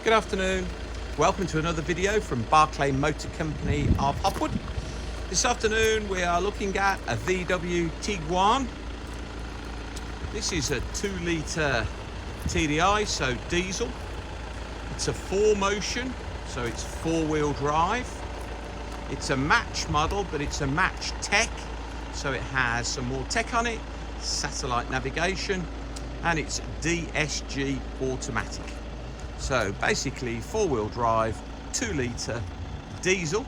Good afternoon. Welcome to another video from Barclay Motor Company of Hopwood. This afternoon we are looking at a VW Tiguan. This is a 2-litre TDI, so diesel. It's a 4Motion, so it's 4-wheel drive. It's a match model, but it's a match tech, so it has some more tech on it, satellite navigation, and it's DSG automatic. So basically 4-wheel drive, 2-litre diesel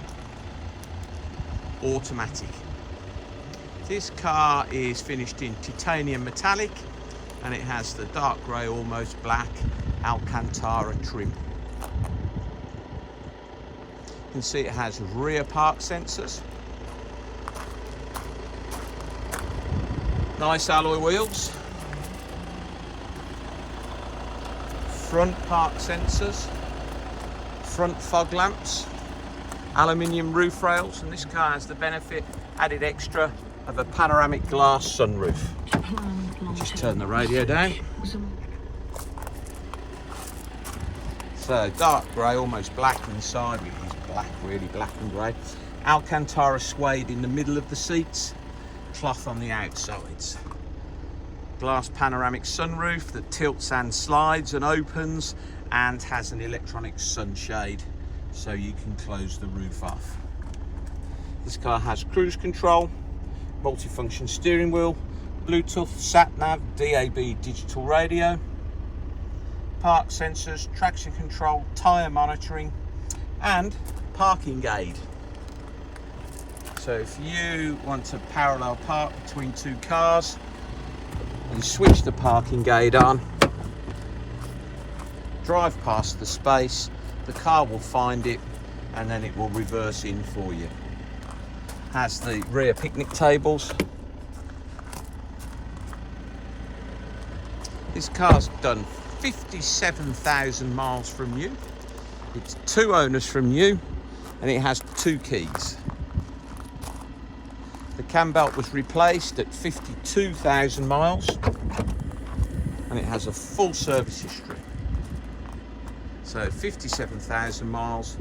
automatic. This car is finished in titanium metallic and it has the dark grey, almost black Alcantara trim. You can see it has rear park sensors, nice alloy wheels, front park sensors, front fog lamps, aluminium roof rails, and this car has the benefit, added extra, of a panoramic glass sunroof. I'll just turn the radio down. So dark grey, almost black inside, which is black, really black and grey. Alcantara suede in the middle of the seats, cloth on the outsides. Glass panoramic sunroof that tilts and slides and opens, and has an electronic sunshade so you can close the roof off. This car has cruise control, multifunction steering wheel, Bluetooth, sat-nav, DAB digital radio, park sensors, traction control, tyre monitoring, and parking aid. So if you want to parallel park between two cars and switch the parking aid on, drive past the space, the car will find it and then it will reverse in for you. Has the rear picnic tables. This car's done 57,000 miles from you. It's 2 owners from you and it has 2 keys. The cam belt was replaced at 52,000 miles and it has a full service history. So 57,000 miles,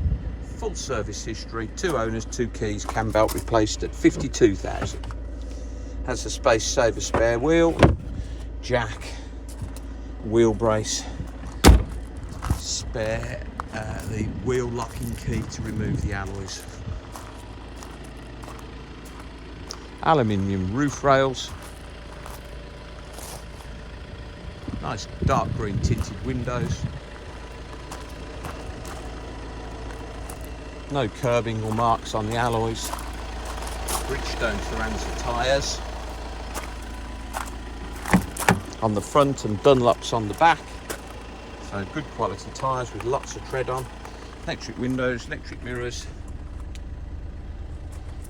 full service history, 2 owners, 2 keys, cam belt replaced at 52,000. Has a space saver spare wheel, jack, wheel brace, spare the wheel locking key to remove the alloys. Aluminium roof rails, nice dark green tinted windows, no curbing or marks on the alloys, Bridgestone Turanza tyres on the front and Dunlops on the back, so good quality tyres with lots of tread on, electric windows, electric mirrors,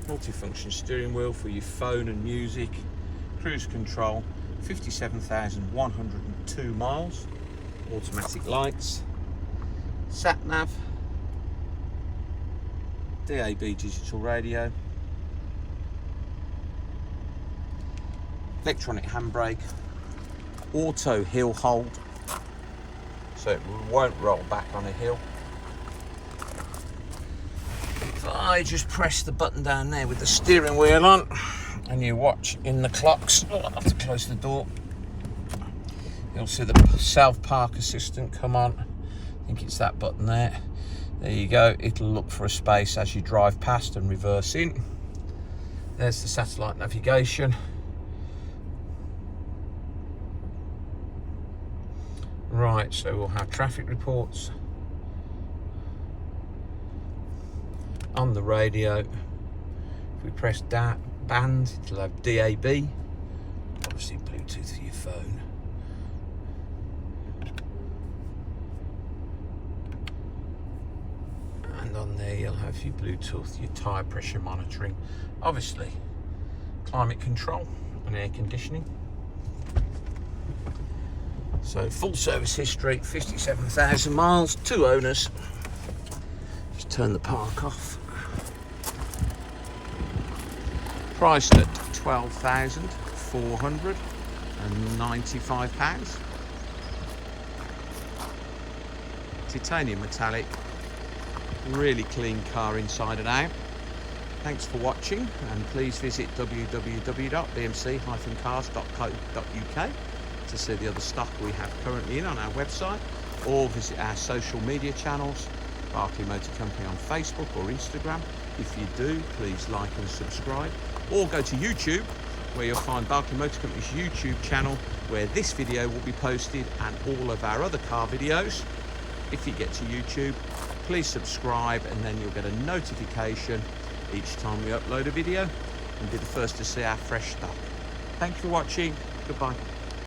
multifunction steering wheel for your phone and music, cruise control, 57,102 miles, automatic lights, sat nav, DAB digital radio, electronic handbrake, auto hill hold, so it won't roll back on a hill. If I just press the button down there with the steering wheel on and you watch in the clocks, I'll have to close the door, you'll see the self park assistant come on. I think it's that button there. There you go, it'll look for a space as you drive past and reverse in. There's the satellite navigation. Right, so we'll have traffic reports on the radio. If we press that band, it'll have DAB, obviously Bluetooth for your phone. And on there you'll have your Bluetooth, your tyre pressure monitoring, obviously climate control and air conditioning. So full service history, 57,000 miles, 2 owners. Just turn the park off. Priced at £12,495. titanium metallic, really clean car inside and out. Thanks for watching, and please visit www.bmc-cars.co.uk to see the other stock we have currently in on our website, or visit our social media channels, Barclay Motor Company on Facebook or Instagram. If you do, please like and subscribe, or go to YouTube, where you'll find Barclay Motor Company's YouTube channel, where this video will be posted and all of our other car videos. If you get to YouTube, please subscribe, and then you'll get a notification each time we upload a video and be the first to see our fresh stock. Thanks for watching. Goodbye.